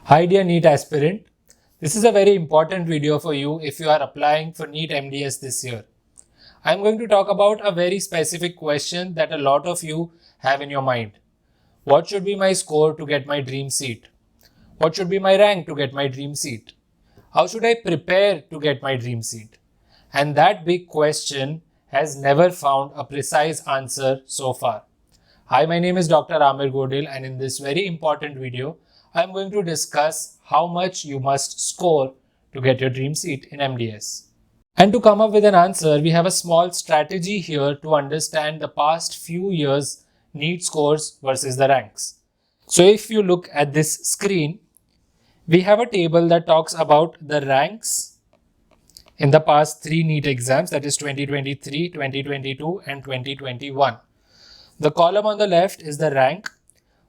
Hi dear NEET aspirant, this is a very important video for you if you are applying for NEET MDS this year. I am going to talk about a very specific question that a lot of you have in your mind. What should be my score to get my dream seat? What should be my rank to get my dream seat? How should I prepare to get my dream seat? And that big question has never found a precise answer so far. Hi, my name is Dr. Amir Godil, and in this very important video, I am going to discuss how much you must score to get your dream seat in MDS. And to come up with an answer, we have a small strategy here to understand the past few years' NEET scores versus the ranks. So if you look at this screen, we have a table that talks about the ranks in the past three NEET exams, that is 2023, 2022 and 2021. The column on the left is the rank.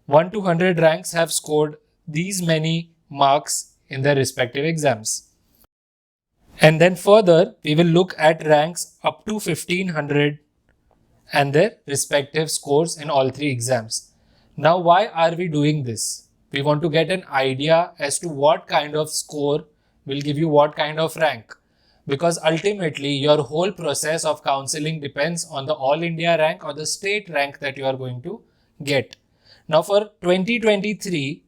1 to 100 ranks have scored these many marks in their respective exams. And then further, we will look at ranks up to 1500 and their respective scores in all three exams. Now, why are we doing this? We want to get an idea as to what kind of score will give you what kind of rank. Because ultimately, your whole process of counseling depends on the All India rank or the state rank that you are going to get. Now, for 2023,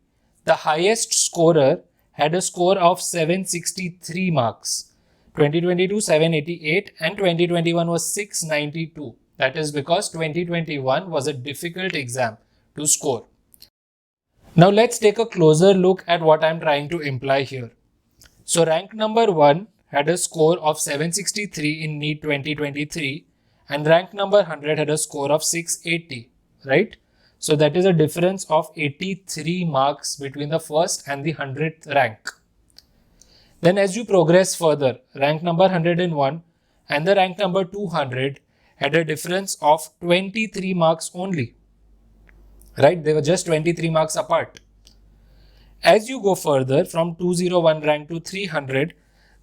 the highest scorer had a score of 763 marks. 2022, 788 and 2021 was 692. That is because 2021 was a difficult exam to score. Now, let's take a closer look at what I'm trying to imply here. So, rank number 1 had a score of 763 in NEET 2023 and rank number 100 had a score of 680, right? So that is a difference of 83 marks between the first and the 100th rank. Then as you progress further, rank number 101 and the rank number 200 had a difference of 23 marks only, right? They were just 23 marks apart. As you go further from 201 rank to 300,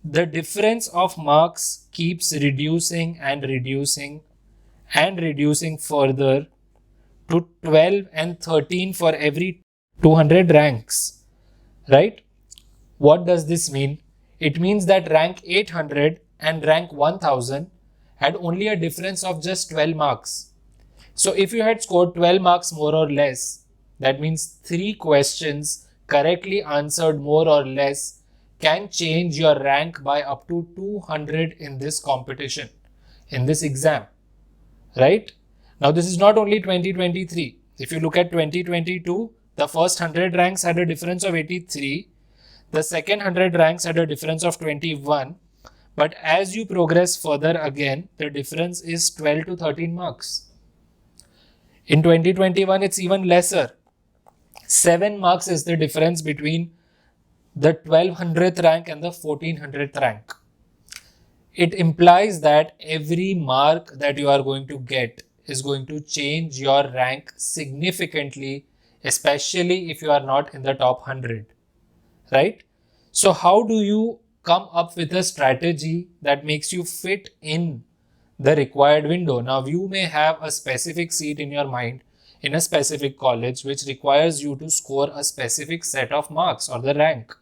the difference of marks keeps reducing and reducing and reducing further to 12 and 13 for every 200 ranks, right? What does this mean? It means that rank 800 and rank 1000 had only a difference of just 12 marks. So if you had scored 12 marks more or less, that means 3 questions correctly answered more or less can change your rank by up to 200 in this competition, in this exam, right? Now, this is not only 2023. If you look at 2022, the first 100 ranks had a difference of 83. The second 100 ranks had a difference of 21. But as you progress further again, the difference is 12 to 13 marks. In 2021, it's even lesser. 7 marks is the difference between the 1200th rank and the 1400th rank. It implies that every mark that you are going to get is going to change your rank significantly, especially if you are not in the top 100, right? So how do you come up with a strategy that makes you fit in the required window? Now, you may have a specific seat in your mind in a specific college which requires you to score a specific set of marks or the rank.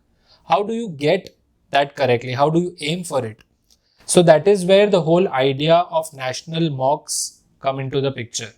How do you get that correctly? How do you aim for it? So that is where the whole idea of national mocks come into the picture.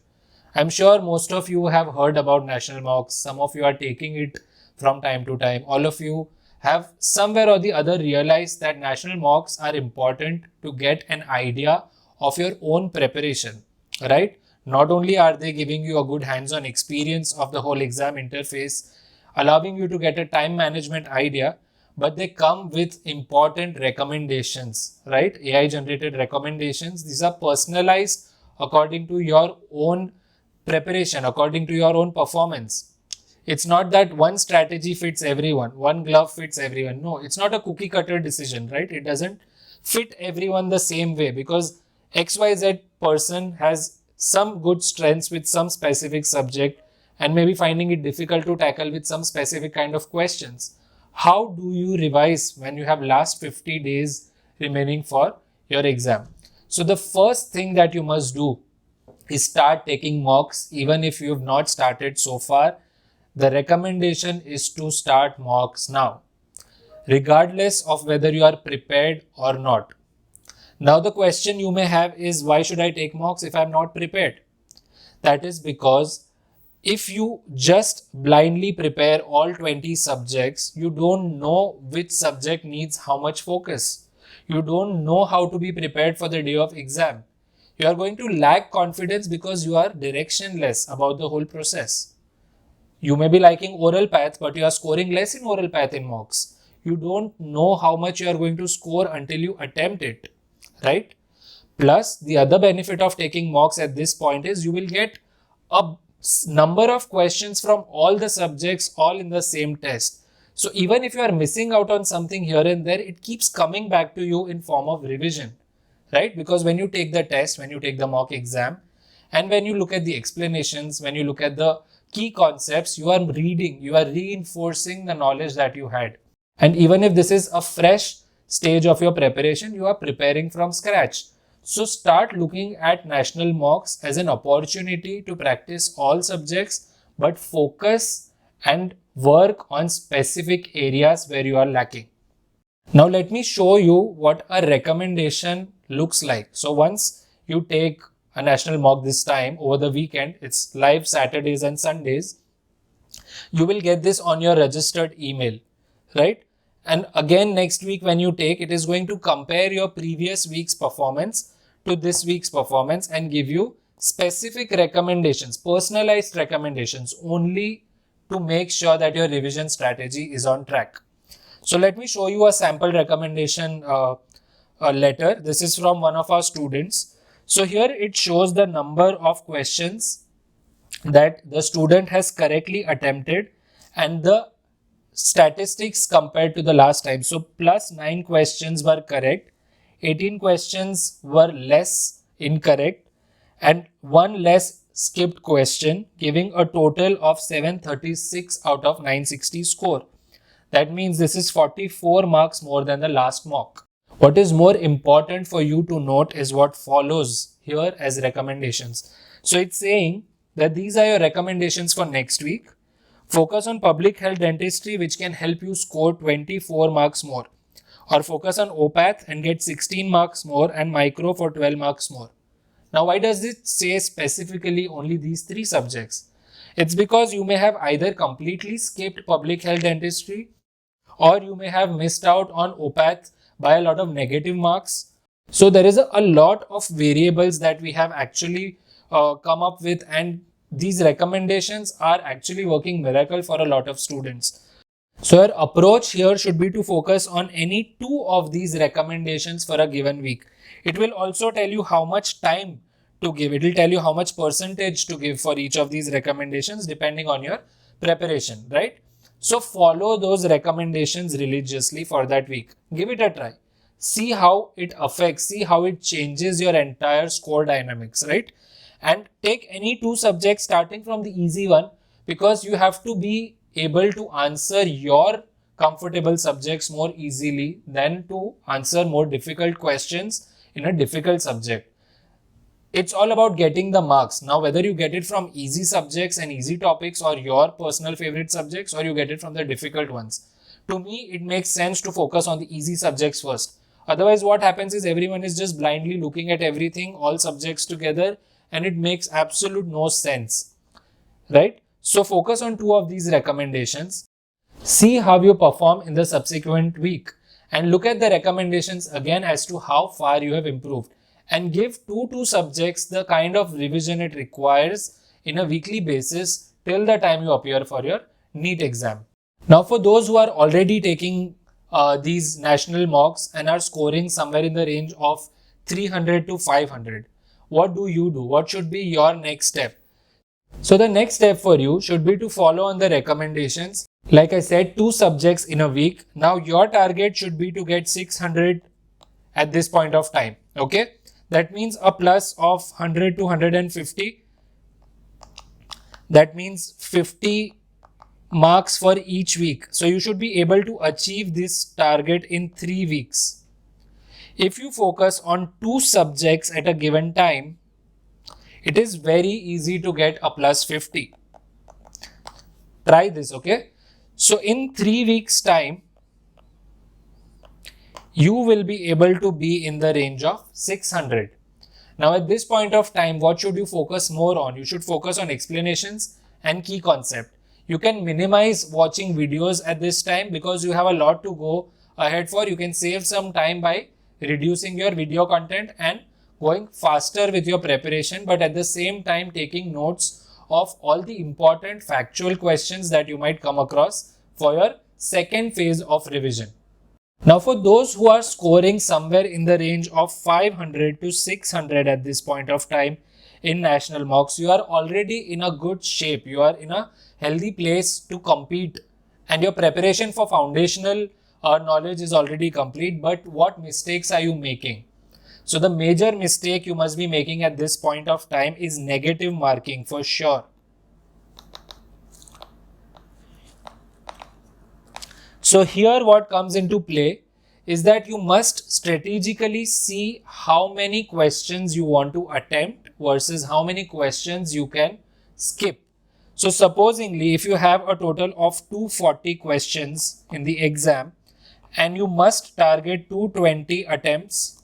I'm sure most of you have heard about national mocks. Some of you are taking it from time to time. All of you have somewhere or the other realized that national mocks are important to get an idea of your own preparation, right? Not only are they giving you a good hands-on experience of the whole exam interface, allowing you to get a time management idea, but they come with important recommendations, right? AI generated recommendations. These are personalized according to your own preparation, according to your own performance. It's not that one strategy fits everyone, one glove fits everyone. No, it's not a cookie cutter decision, right? It doesn't fit everyone the same way because XYZ person has some good strengths with some specific subject and maybe finding it difficult to tackle with some specific kind of questions. How do you revise when you have last 50 days remaining for your exam? So the first thing that you must do is start taking mocks even if you have not started so far. the recommendation is to start mocks now, regardless of whether you are prepared or not. Now the question you may have is, why should I take mocks if I am not prepared? That is because if you just blindly prepare all 20 subjects, you don't know which subject needs how much focus. You don't know how to be prepared for the day of exam. You are going to lack confidence because you are directionless about the whole process. You may be liking oral path, but you are scoring less in oral path in mocks. You don't know how much you are going to score until you attempt it, right? Plus, the other benefit of taking mocks at this point is you will get a number of questions from all the subjects all in the same test. So even if you are missing out on something here and there, it keeps coming back to you in form of revision, right? Because when you take the test, when you take the mock exam, and when you look at the explanations, when you look at the key concepts, you are reading, you are reinforcing the knowledge that you had. And even if this is a fresh stage of your preparation, you are preparing from scratch. So start looking at national mocks as an opportunity to practice all subjects, but focus and work on specific areas where you are lacking. Now let me show you what a recommendation looks like. So once you take a national mock this time over the weekend, it's live Saturdays and Sundays, you will get this on your registered email, right? And again next week when you take, it is going to compare your previous week's performance to this week's performance and give you specific recommendations, personalized recommendations only to make sure that your revision strategy is on track. So let me show you a sample recommendation letter. This is from one of our students. So here it shows the number of questions that the student has correctly attempted and the statistics compared to the last time. So plus 9 questions were correct, 18 questions were less incorrect, and 1 less skipped question, giving a total of 736 out of 960 score. That means this is 44 marks more than the last mock. What is more important for you to note is what follows here as recommendations. So it's saying that these are your recommendations for next week. Focus on public health dentistry, which can help you score 24 marks more. Or focus on OPATH and get 16 marks more, and micro for 12 marks more. Now, why does it say specifically only these 3 subjects? It's because you may have either completely skipped public health dentistry, or you may have missed out on OPATH by a lot of negative marks. So there is a lot of variables that we have actually come up with, and these recommendations are actually working miracle for a lot of students. So your approach here should be to focus on any 2 of these recommendations for a given week. It will also tell you how much time to give. It will tell you how much percentage to give for each of these recommendations depending on your preparation, right? So follow those recommendations religiously for that week. Give it a try. See how it affects, see how it changes your entire score dynamics, right? And take any 2 subjects starting from the easy one, because you have to be able to answer your comfortable subjects more easily than to answer more difficult questions in a difficult subject. It's all about getting the marks. Now, whether you get it from easy subjects and easy topics or your personal favorite subjects, or you get it from the difficult ones, to me, it makes sense to focus on the easy subjects first. Otherwise, what happens is everyone is just blindly looking at everything, all subjects together, and it makes absolute no sense, right? So focus on 2 of these recommendations. See how you perform in the subsequent week, and look at the recommendations again as to how far you have improved, and give 2 subjects the kind of revision it requires in a weekly basis till the time you appear for your NEET exam. Now, for those who are already taking these national mocks and are scoring somewhere in the range of 300 to 500, what do you do? What should be your next step? So the next step for you should be to follow on the recommendations. Like I said, 2 subjects in a week. Now your target should be to get 600 at this point of time. Okay. That means a plus of 100 to 150. That means 50 marks for each week. So you should be able to achieve this target in 3 weeks. If you focus on 2 subjects at a given time, it is very easy to get a plus 50. Try this, okay? So in 3 weeks time, you will be able to be in the range of 600. Now at this point of time, what should you focus more on? You should focus on explanations and key concept. You can minimize watching videos at this time because you have a lot to go ahead for. You can save some time by reducing your video content and going faster with your preparation, but at the same time taking notes of all the important factual questions that you might come across for your second phase of revision. Now for those who are scoring somewhere in the range of 500 to 600 at this point of time in national mocks, you are already in a good shape. You are in a healthy place to compete and your preparation for foundational knowledge is already complete. But what mistakes are you making? So the major mistake you must be making at this point of time is negative marking for sure. So here what comes into play is that you must strategically see how many questions you want to attempt versus how many questions you can skip. So supposingly, if you have a total of 240 questions in the exam and you must target 220 attempts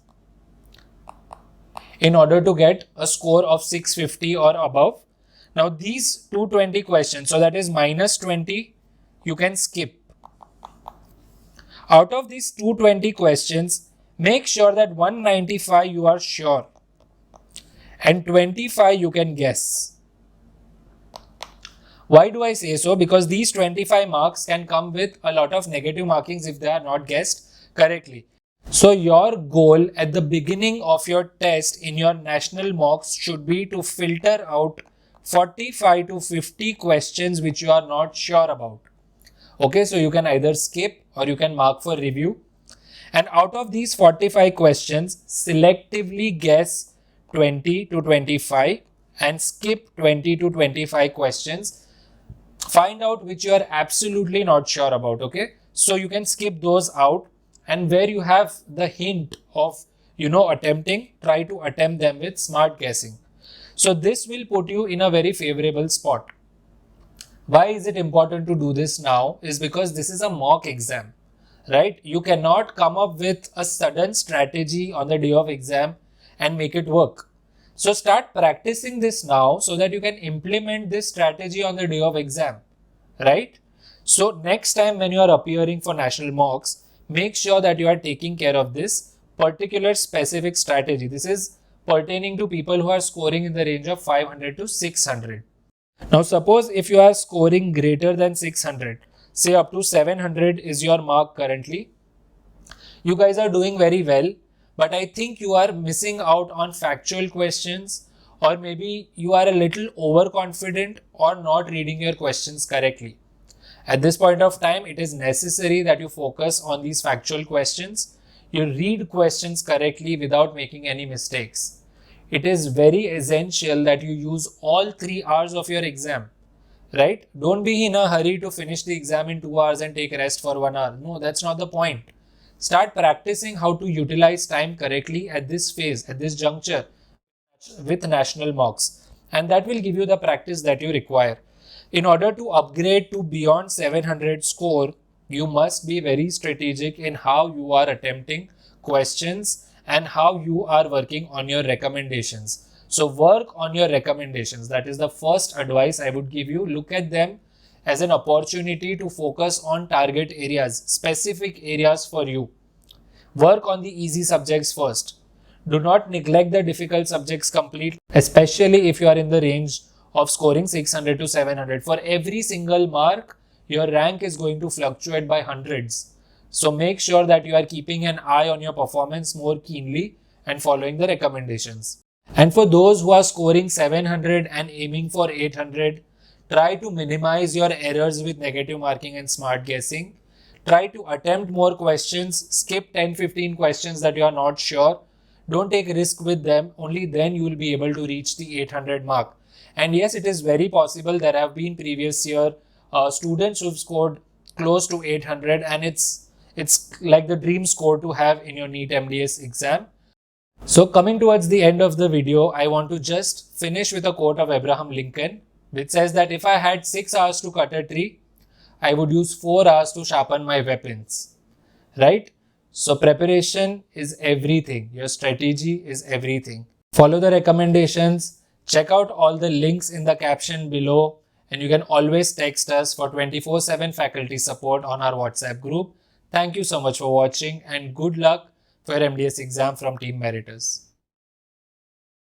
in order to get a score of 650 or above. Now these 220 questions, so that is minus 20, you can skip. Out of these 220 questions, make sure that 195 you are sure and 25 you can guess. Why do I say so? Because these 25 marks can come with a lot of negative markings if they are not guessed correctly. So your goal at the beginning of your test in your national mocks should be to filter out 45 to 50 questions which you are not sure about. Okay, so you can either skip or you can mark for review. And out of these 45 questions, selectively guess 20 to 25 and skip 20 to 25 questions. Find out which you are absolutely not sure about, okay? So you can skip those out, and where you have the hint of, attempting, try to attempt them with smart guessing. So this will put you in a very favorable spot. Why is it important to do this now? Is because this is a mock exam, right? You cannot come up with a sudden strategy on the day of exam and make it work. So start practicing this now so that you can implement this strategy on the day of exam, right? So next time when you are appearing for national mocks, make sure that you are taking care of this particular specific strategy. This is pertaining to people who are scoring in the range of 500 to 600. Now suppose if you are scoring greater than 600, say up to 700 is your mark currently, you guys are doing very well, but I think you are missing out on factual questions, or maybe you are a little overconfident or not reading your questions correctly. At this point of time, it is necessary that you focus on these factual questions. You read questions correctly without making any mistakes. It is very essential that you use all 3 hours of your exam, right? Don't be in a hurry to finish the exam in 2 hours and take rest for 1 hour. No, that's not the point. Start practicing how to utilize time correctly at this phase, at this juncture with national mocks, and that will give you the practice that you require. In order to upgrade to beyond 700 score, you must be very strategic in how you are attempting questions and how you are working on your recommendations. So work on your recommendations. That is the first advice I would give you. Look at them as an opportunity to focus on target areas, specific areas for you. Work on the easy subjects first. Do not neglect the difficult subjects completely, especially if you are in the range of scoring 600 to 700. For every single mark, your rank is going to fluctuate by hundreds. So make sure that you are keeping an eye on your performance more keenly and following the recommendations. And for those who are scoring 700 and aiming for 800, try to minimize your errors with negative marking and smart guessing. Try to attempt more questions. Skip 10-15 questions that you are not sure. Don't take risk with them. Only then you will be able to reach the 800 mark. And yes, it is very possible. There have been previous year students who have scored close to 800, and it's like the dream score to have in your NEET MDS exam. So coming towards the end of the video, I want to just finish with a quote of Abraham Lincoln. which says that if I had 6 hours to cut a tree, I would use 4 hours to sharpen my weapons, right? So preparation is everything. Your strategy is everything. Follow the recommendations. Check out all the links in the caption below, and you can always text us for 24/7 faculty support on our WhatsApp group. Thank you so much for watching, and good luck for your MDS exam from Team Meritus.